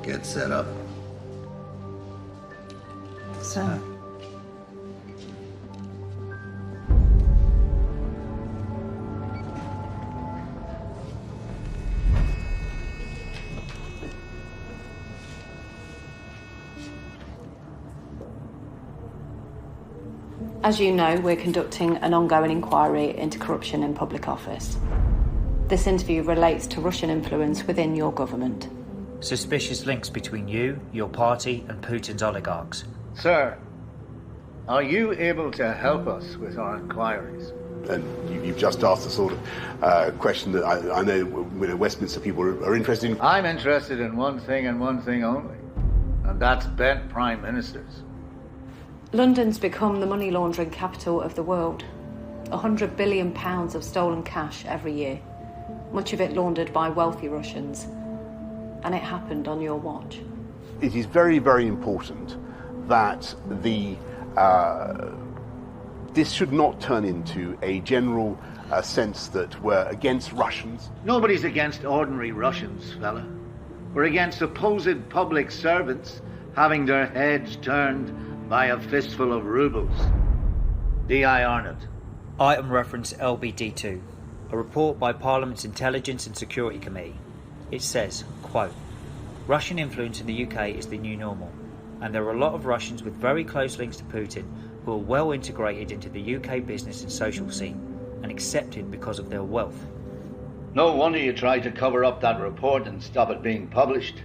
get set up. So. As you know, we're conducting an ongoing inquiry into corruption in public office. This interview relates to Russian influence within your government. Suspicious links between you, your party, and Putin's oligarchs. Sir, are you able to help us with our inquiries? And you've just asked the sort of question that I know Westminster people are interested in. I'm interested in one thing and one thing only, and that's bent prime ministers. London's become the money laundering capital of the world. £100 billion of stolen cash every year, much of it laundered by wealthy Russians. And it happened on your watch. It is very, very important that this should not turn into a general sense that we're against Russians. Nobody's against ordinary Russians, fella. We're against supposed public servants having their heads turned by a fistful of rubles. D.I. Arnott. Item reference LBD2, a report by Parliament's Intelligence and Security Committee. It says, quote, Russian influence in the UK is the new normal, and there are a lot of Russians with very close links to Putin who are well integrated into the UK business and social scene and accepted because of their wealth. No wonder you tried to cover up that report and stop it being published.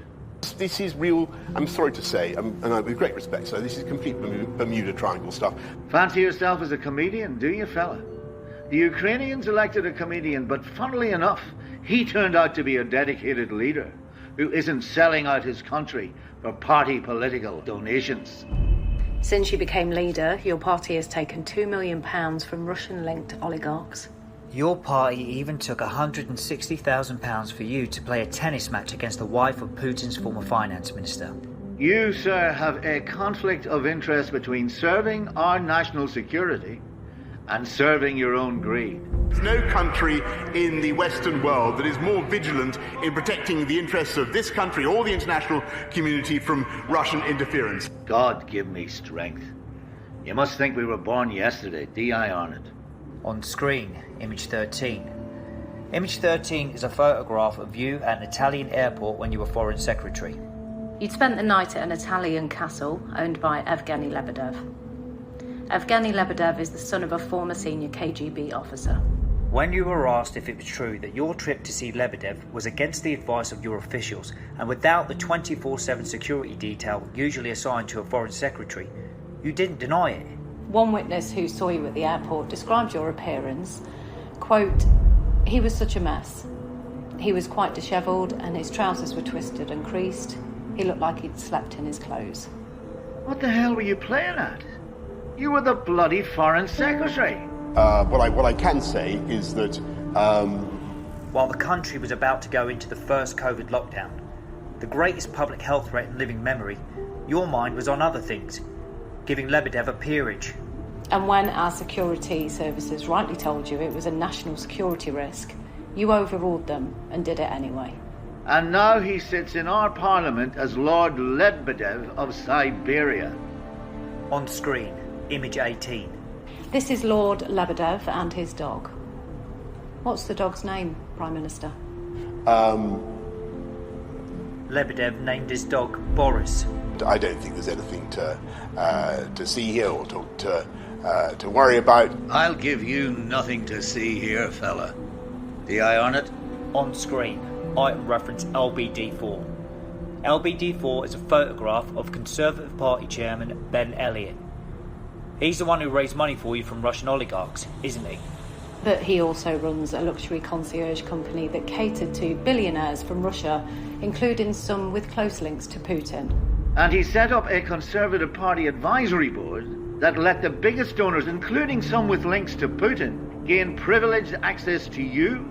This is real, I'm sorry to say, and with great respect, so this is complete Bermuda Triangle stuff. Fancy yourself as a comedian, do you, fella? The Ukrainians elected a comedian, but funnily enough, he turned out to be a dedicated leader who isn't selling out his country for party political donations. Since you became leader, your party has taken £2 million from Russian-linked oligarchs. Your party even took £160,000 for you to play a tennis match against the wife of Putin's former finance minister. You, sir, have a conflict of interest between serving our national security and serving your own greed. There's no country in the Western world that is more vigilant in protecting the interests of this country or the international community from Russian interference. God give me strength. You must think we were born yesterday, D.I. Arnott. On screen, image 13. Image 13 is a photograph of you at an Italian airport when you were Foreign Secretary. You'd spent the night at an Italian castle owned by Evgeny Lebedev. Evgeny Lebedev is the son of a former senior KGB officer. When you were asked if it was true that your trip to see Lebedev was against the advice of your officials and without the 24/7 security detail usually assigned to a Foreign Secretary, you didn't deny it. One witness who saw you at the airport described your appearance. Quote, he was such a mess. He was quite dishevelled and his trousers were twisted and creased. He looked like he'd slept in his clothes. What the hell were you playing at? You were the bloody Foreign Secretary. What I can say is that while the country was about to go into the first COVID lockdown, the greatest public health threat in living memory, your mind was on other things, giving Lebedev a peerage. And when our security services rightly told you it was a national security risk, you overruled them and did it anyway. And now he sits in our parliament as Lord Lebedev of Siberia. On screen, image 18. This is Lord Lebedev and his dog. What's the dog's name, Prime Minister? Lebedev named his dog Boris. I don't think there's anything to see here or to worry about. I'll give you nothing to see here, fella. D.I. Arnott? On screen, item reference LBD4. LBD4 is a photograph of Conservative Party Chairman Ben Elliott. He's the one who raised money for you from Russian oligarchs, isn't he? But he also runs a luxury concierge company that catered to billionaires from Russia, including some with close links to Putin. And he set up a Conservative Party advisory board that let the biggest donors, including some with links to Putin, gain privileged access to you,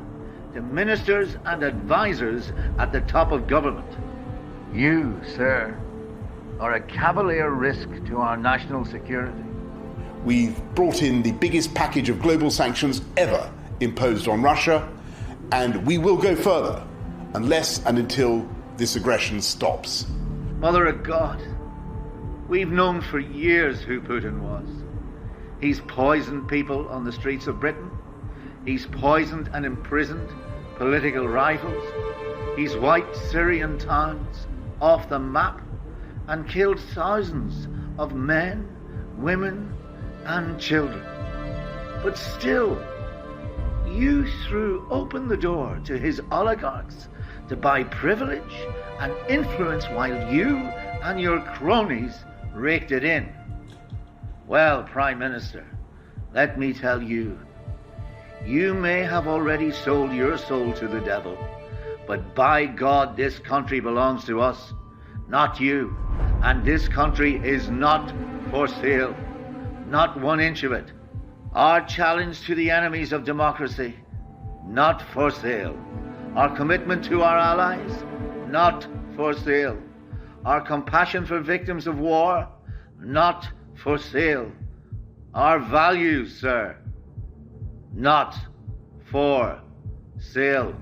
to ministers and advisors at the top of government. You, sir, are a cavalier risk to our national security. We've brought in the biggest package of global sanctions ever imposed on Russia, and we will go further unless and until this aggression stops. Mother of God, we've known for years who Putin was. He's poisoned people on the streets of Britain. He's poisoned and imprisoned political rivals. He's wiped Syrian towns off the map and killed thousands of men, women, and children. But still, you threw open the door to his oligarchs to buy privilege and influence while you and your cronies raked it in. Well, Prime Minister, let me tell you, you may have already sold your soul to the devil, but by God, this country belongs to us, not you, and this country is not for sale, not 1 inch of it. Our challenge to the enemies of democracy, not for sale. Our commitment to our allies, not for sale. Our compassion for victims of war, not for sale. Our values, sir, not for sale.